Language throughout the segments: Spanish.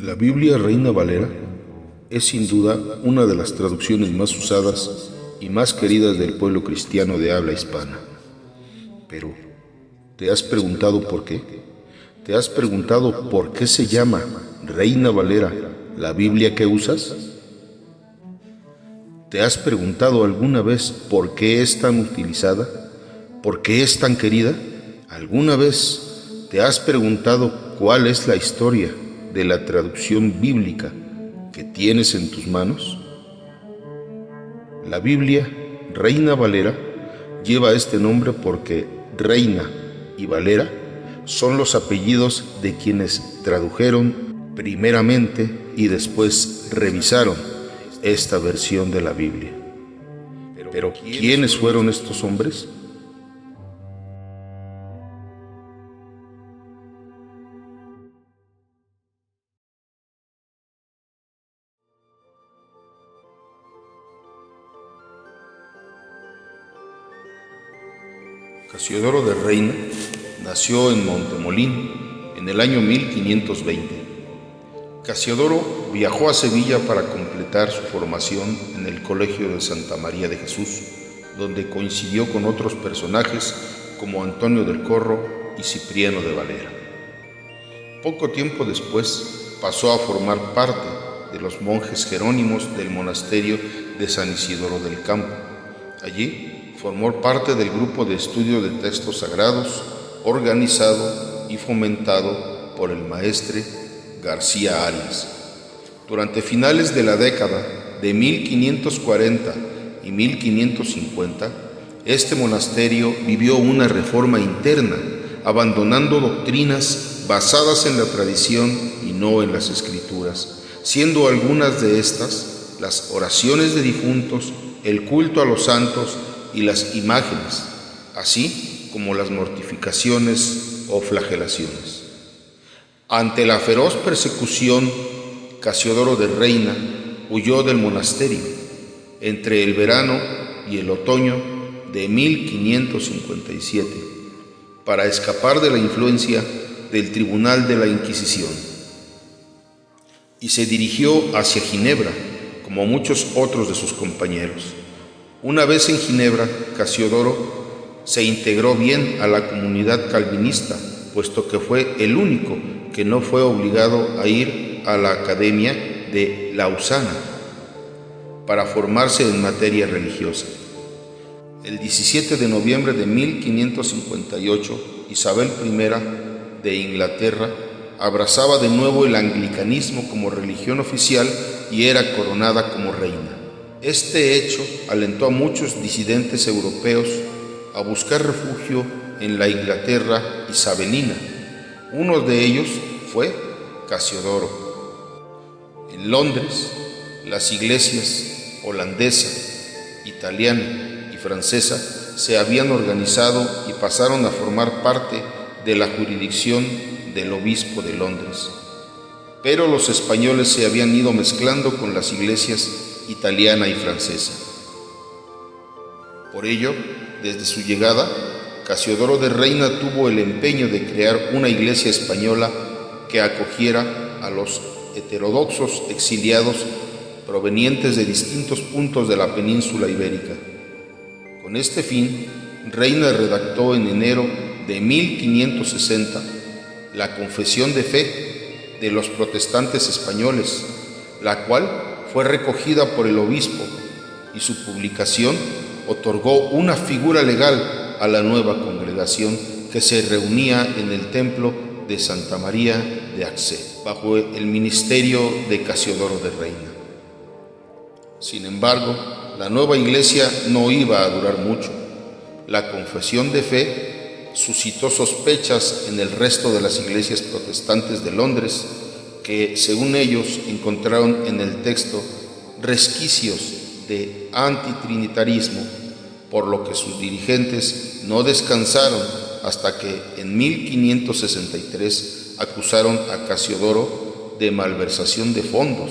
La Biblia Reina Valera es sin duda una de las traducciones más usadas y más queridas del pueblo cristiano de habla hispana. Pero, ¿te has preguntado por qué? ¿Te has preguntado por qué se llama Reina Valera la Biblia que usas? ¿Te has preguntado alguna vez por qué es tan utilizada? ¿Por qué es tan querida? ¿Alguna vez te has preguntado cuál es la historia de la traducción bíblica que tienes en tus manos? La Biblia Reina Valera lleva este nombre porque Reina y Valera son los apellidos de quienes tradujeron primeramente y después revisaron esta versión de la Biblia. Pero ¿quiénes fueron estos hombres? Casiodoro de Reina nació en Montemolín en el año 1520. Casiodoro viajó a Sevilla para completar su formación en el Colegio de Santa María de Jesús, donde coincidió con otros personajes como Antonio del Corro y Cipriano de Valera. Poco tiempo después pasó a formar parte de los monjes jerónimos del monasterio de San Isidoro del Campo. Allí formó parte del grupo de estudio de textos sagrados organizado y fomentado por el maestre García Arias. Durante finales de la década de 1540 y 1550, este monasterio vivió una reforma interna, abandonando doctrinas basadas en la tradición y no en las escrituras, siendo algunas de estas las oraciones de difuntos, el culto a los santos y las imágenes, así como las mortificaciones o flagelaciones. Ante la feroz persecución, Casiodoro de Reina huyó del monasterio entre el verano y el otoño de 1557 para escapar de la influencia del Tribunal de la Inquisición y se dirigió hacia Ginebra, como muchos otros de sus compañeros. Una vez en Ginebra, Casiodoro se integró bien a la comunidad calvinista, puesto que fue el único que no fue obligado a ir a la Academia de Lausana para formarse en materia religiosa. El 17 de noviembre de 1558, Isabel I de Inglaterra abrazaba de nuevo el anglicanismo como religión oficial y era coronada como reina. Este hecho alentó a muchos disidentes europeos a buscar refugio en la Inglaterra isabelina. Uno de ellos fue Casiodoro. En Londres, las iglesias holandesa, italiana y francesa se habían organizado y pasaron a formar parte de la jurisdicción del obispo de Londres. Pero los españoles se habían ido mezclando con las iglesias italiana y francesa. Por ello, desde su llegada, Casiodoro de Reina tuvo el empeño de crear una iglesia española que acogiera a los heterodoxos exiliados provenientes de distintos puntos de la península ibérica. Con este fin, Reina redactó en enero de 1560 la Confesión de Fe de los protestantes españoles, la cual fue recogida por el obispo y su publicación otorgó una figura legal a la nueva congregación que se reunía en el templo de Santa María de Axé, bajo el ministerio de Casiodoro de Reina. Sin embargo, la nueva iglesia no iba a durar mucho. La confesión de fe suscitó sospechas en el resto de las iglesias protestantes de Londres, que, según ellos, encontraron en el texto resquicios de antitrinitarismo, por lo que sus dirigentes no descansaron hasta que en 1563 acusaron a Casiodoro de malversación de fondos,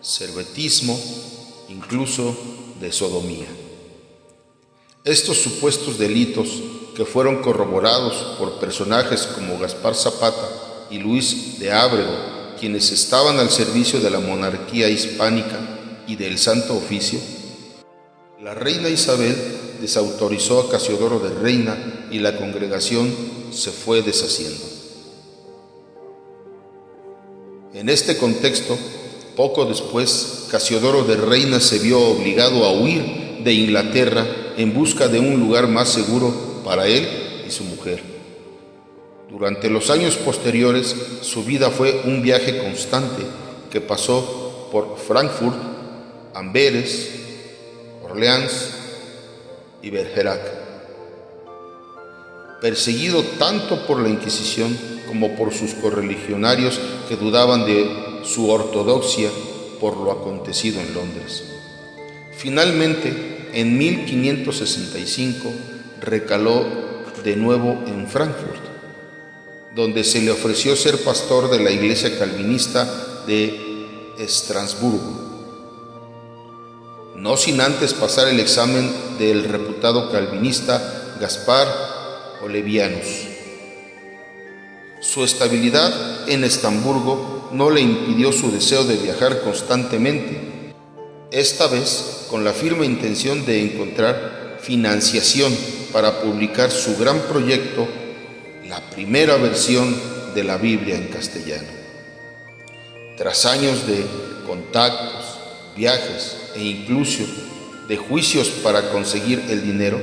cervetismo, incluso de sodomía. Estos supuestos delitos, que fueron corroborados por personajes como Gaspar Zapata y Luis de Ábrego, quienes estaban al servicio de la monarquía hispánica y del Santo Oficio, la reina Isabel desautorizó a Casiodoro de Reina y la congregación se fue deshaciendo. En este contexto, poco después, Casiodoro de Reina se vio obligado a huir de Inglaterra en busca de un lugar más seguro para él y su mujer. Durante los años posteriores, su vida fue un viaje constante que pasó por Frankfurt, Amberes, Orleans y Bergerac. Perseguido tanto por la Inquisición como por sus correligionarios que dudaban de su ortodoxia por lo acontecido en Londres. Finalmente, en 1565, recaló de nuevo en Frankfurt, donde se le ofreció ser pastor de la iglesia calvinista de Estrasburgo, no sin antes pasar el examen del reputado calvinista Gaspar Olevianus. Su estabilidad en Estamburgo no le impidió su deseo de viajar constantemente, esta vez con la firme intención de encontrar financiación para publicar su gran proyecto, la primera versión de la Biblia en castellano. Tras años de contactos, viajes e incluso de juicios para conseguir el dinero,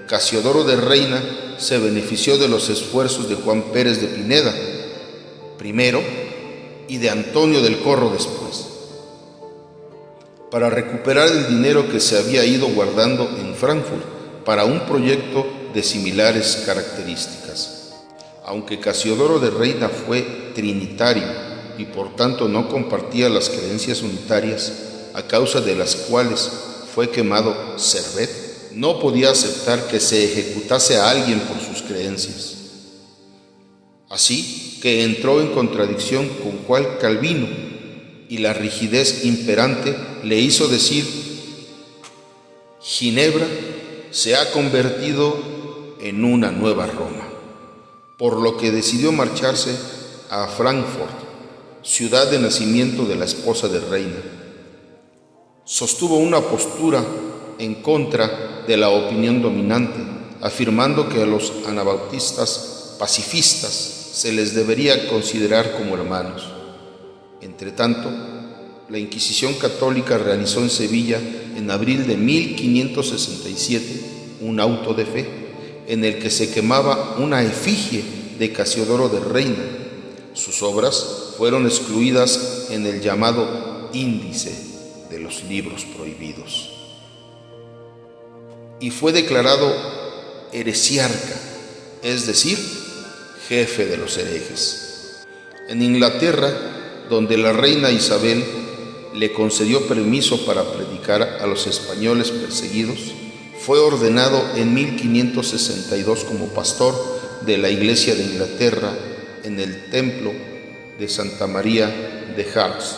Casiodoro de Reina se benefició de los esfuerzos de Juan Pérez de Pineda, primero, y de Antonio del Corro después, para recuperar el dinero que se había ido guardando en Frankfurt para un proyecto de similares características. Aunque Casiodoro de Reina fue trinitario y por tanto no compartía las creencias unitarias, a causa de las cuales fue quemado Servet, no podía aceptar que se ejecutase a alguien por sus creencias. Así que entró en contradicción con Juan Calvino y la rigidez imperante le hizo decir: Ginebra se ha convertido en una nueva Roma, por lo que decidió marcharse a Frankfurt, ciudad de nacimiento de la esposa de Reina. Sostuvo una postura en contra de la opinión dominante, afirmando que a los anabautistas pacifistas se les debería considerar como hermanos. Entretanto, la Inquisición católica realizó en Sevilla, en abril de 1567, un auto de fe en el que se quemaba una efigie de Casiodoro de Reina. Sus obras fueron excluidas en el llamado Índice de los Libros Prohibidos y fue declarado heresiarca, es decir, jefe de los herejes. En Inglaterra, donde la reina Isabel le concedió permiso para predicar a los españoles perseguidos, fue ordenado en 1562 como pastor de la Iglesia de Inglaterra en el templo de Santa María de Harts.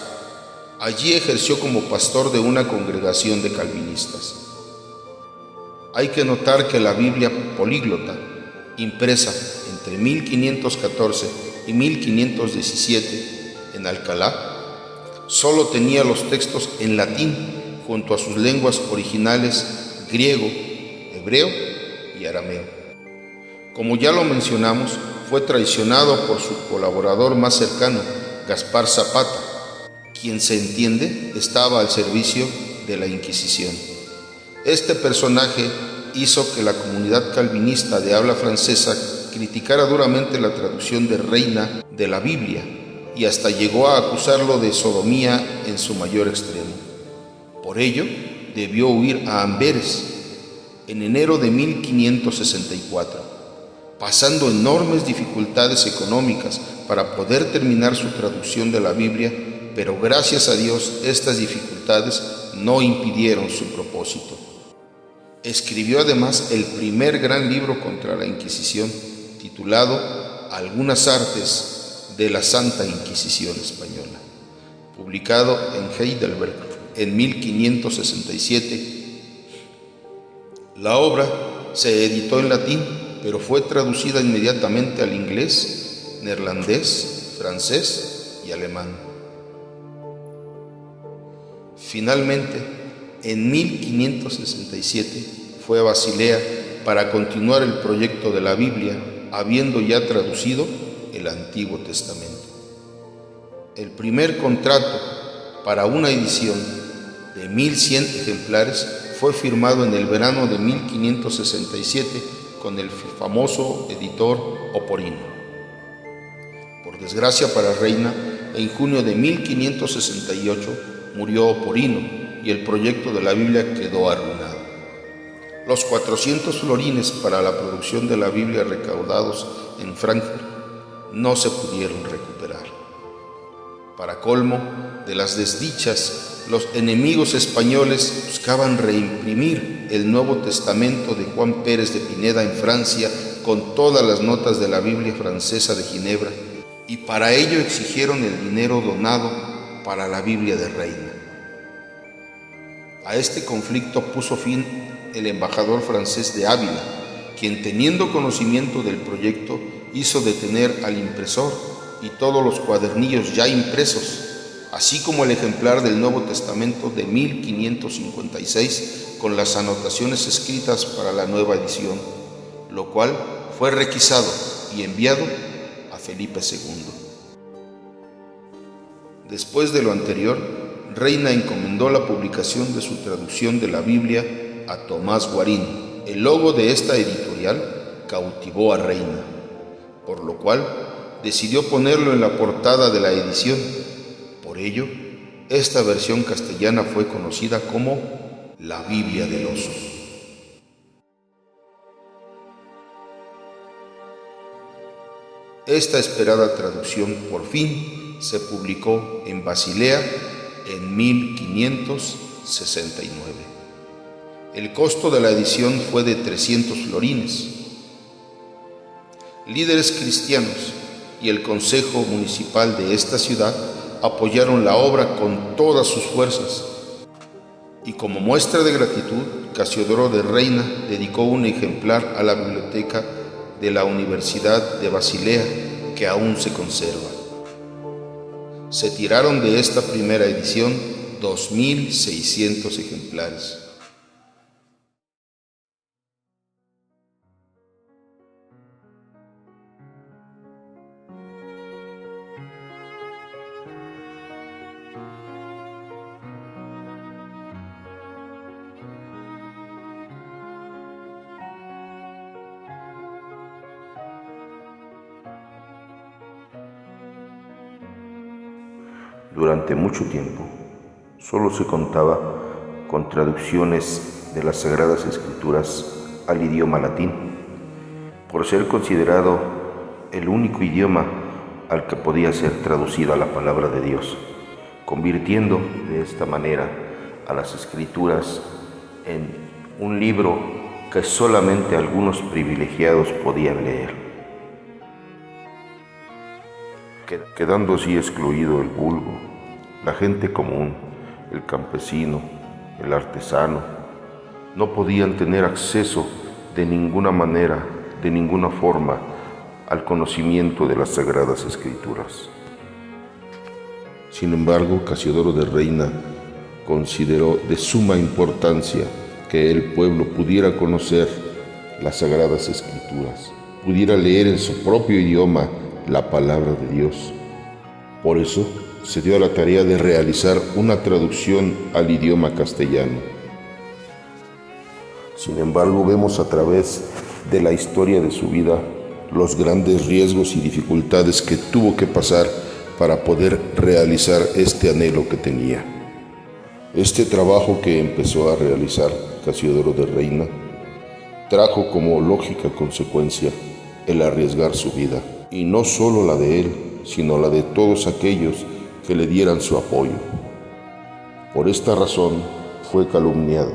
Allí ejerció como pastor de una congregación de calvinistas. Hay que notar que la Biblia políglota, impresa entre 1514 y 1517 en Alcalá, solo tenía los textos en latín junto a sus lenguas originales griego, hebreo y arameo. Como ya lo mencionamos, fue traicionado por su colaborador más cercano, Gaspar Zapata, quien se entiende estaba al servicio de la Inquisición. Este personaje hizo que la comunidad calvinista de habla francesa criticara duramente la traducción de Reina de la Biblia y hasta llegó a acusarlo de sodomía en su mayor extremo. Por ello, debió huir a Amberes en enero de 1564, pasando enormes dificultades económicas para poder terminar su traducción de la Biblia, pero gracias a Dios estas dificultades no impidieron su propósito. Escribió además el primer gran libro contra la Inquisición, titulado Algunas artes de la Santa Inquisición Española, publicado en Heidelberg en 1567. La obra se editó en latín, pero fue traducida inmediatamente al inglés, neerlandés, francés y y alemán. Finalmente, en 1567 fue a Basilea para continuar el proyecto de la Biblia, habiendo ya traducido el Antiguo Testamento. El primer contrato para una edición de 1100 ejemplares fue firmado en el verano de 1567 con el famoso editor Oporino. Por desgracia para Reina, en junio de 1568 murió Oporino y el proyecto de la Biblia quedó arruinado. Los 400 florines para la producción de la Biblia recaudados en Frankfurt no se pudieron recuperar. Para colmo de las desdichas, los enemigos españoles buscaban reimprimir el Nuevo Testamento de Juan Pérez de Pineda en Francia con todas las notas de la Biblia francesa de Ginebra, y para ello exigieron el dinero donado para la Biblia de Reina. A este conflicto puso fin el embajador francés de Ávila, quien, teniendo conocimiento del proyecto, hizo detener al impresor y todos los cuadernillos ya impresos, así como el ejemplar del Nuevo Testamento de 1556 con las anotaciones escritas para la nueva edición, lo cual fue requisado y enviado a Felipe II. Después de lo anterior, Reina encomendó la publicación de su traducción de la Biblia a Tomás Guarín. El logo de esta editorial cautivó a Reina, por lo cual decidió ponerlo en la portada de la edición. Por ello, esta versión castellana fue conocida como la Biblia del Oso. Esta esperada traducción por fin se publicó en Basilea en 1569. El costo de la edición fue de 300 florines. Líderes cristianos y el Consejo Municipal de esta ciudad apoyaron la obra con todas sus fuerzas, y como muestra de gratitud, Casiodoro de Reina dedicó un ejemplar a la biblioteca de la Universidad de Basilea, que aún se conserva. Se tiraron de esta primera edición 2.600 ejemplares. Durante mucho tiempo, solo se contaba con traducciones de las Sagradas Escrituras al idioma latín, por ser considerado el único idioma al que podía ser traducida la palabra de Dios, convirtiendo de esta manera a las Escrituras en un libro que solamente algunos privilegiados podían leer, quedando así excluido el vulgo, la gente común, el campesino, el artesano. No podían tener acceso de ninguna manera, de ninguna forma, al conocimiento de las Sagradas Escrituras. Sin embargo, Casiodoro de Reina consideró de suma importancia que el pueblo pudiera conocer las Sagradas Escrituras, pudiera leer en su propio idioma la palabra de Dios. Por eso se dio a la tarea de realizar una traducción al idioma castellano. Sin embargo, vemos a través de la historia de su vida los grandes riesgos y dificultades que tuvo que pasar para poder realizar este anhelo que tenía. Este trabajo que empezó a realizar Casiodoro de Reina trajo como lógica consecuencia el arriesgar su vida, y no solo la de él, sino la de todos aquellos que le dieran su apoyo. Por esta razón fue calumniado,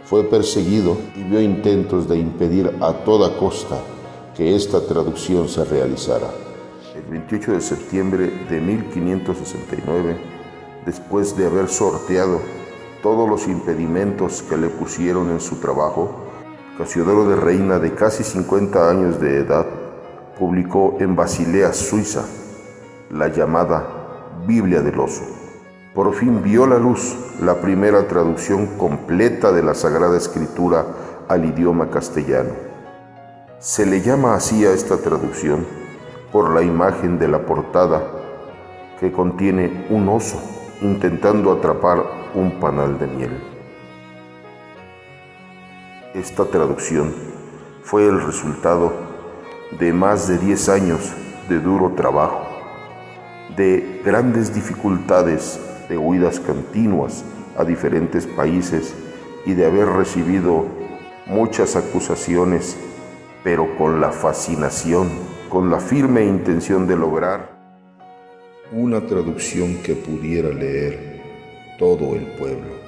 fue perseguido y vio intentos de impedir a toda costa que esta traducción se realizara. El 28 de septiembre de 1569, después de haber sorteado todos los impedimentos que le pusieron en su trabajo, Casiodoro de Reina, de casi 50 años de edad, publicó en Basilea, Suiza, la llamada Biblia del Oso. Por fin vio la luz la primera traducción completa de la Sagrada Escritura al idioma castellano. Se le llama así a esta traducción por la imagen de la portada que contiene un oso intentando atrapar un panal de miel. Esta traducción fue el resultado de más de 10 años de duro trabajo, de grandes dificultades, de huidas continuas a diferentes países y de haber recibido muchas acusaciones, pero con la fascinación, con la firme intención de lograr una traducción que pudiera leer todo el pueblo.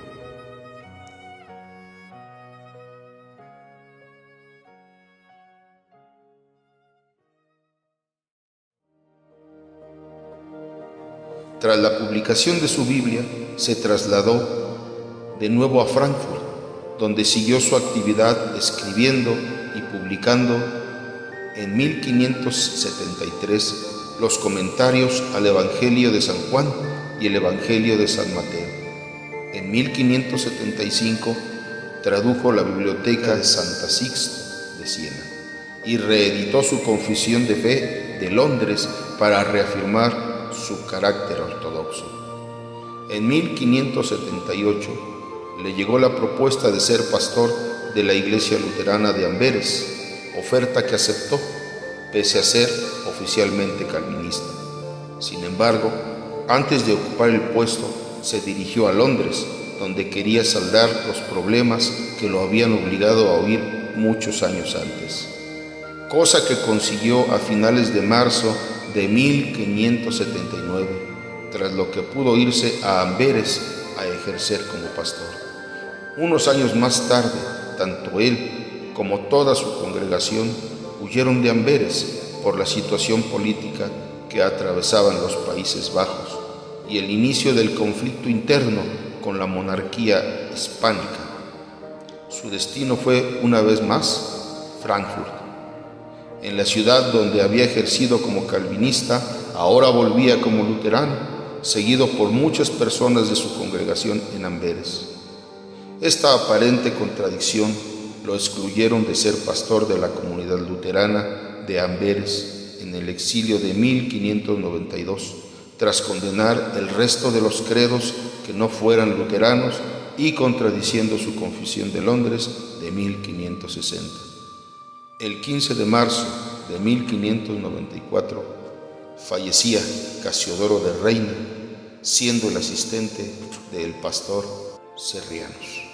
Tras la publicación de su Biblia, se trasladó de nuevo a Frankfurt, donde siguió su actividad escribiendo y publicando en 1573 los comentarios al Evangelio de San Juan y el Evangelio de San Mateo. En 1575 tradujo la Biblioteca de Santa Sixto de Siena y reeditó su Confesión de Fe de Londres para reafirmar su carácter ortodoxo. En 1578 le llegó la propuesta de ser pastor de la Iglesia Luterana de Amberes, oferta que aceptó, pese a ser oficialmente calvinista. Sin embargo, antes de ocupar el puesto, se dirigió a Londres, donde quería saldar los problemas que lo habían obligado a huir muchos años antes, cosa que consiguió a finales de marzo de 1579, tras lo que pudo irse a Amberes a ejercer como pastor. Unos años más tarde, tanto él como toda su congregación huyeron de Amberes por la situación política que atravesaban los Países Bajos y el inicio del conflicto interno con la monarquía hispánica. Su destino fue, una vez más, Frankfurt. En la ciudad donde había ejercido como calvinista, ahora volvía como luterano, seguido por muchas personas de su congregación en Amberes. Esta aparente contradicción lo excluyeron de ser pastor de la comunidad luterana de Amberes en el exilio de 1592, tras condenar el resto de los credos que no fueran luteranos y contradiciendo su Confesión de Londres de 1560. El 15 de marzo de 1594 fallecía Casiodoro de Reina, siendo el asistente del pastor Servianus.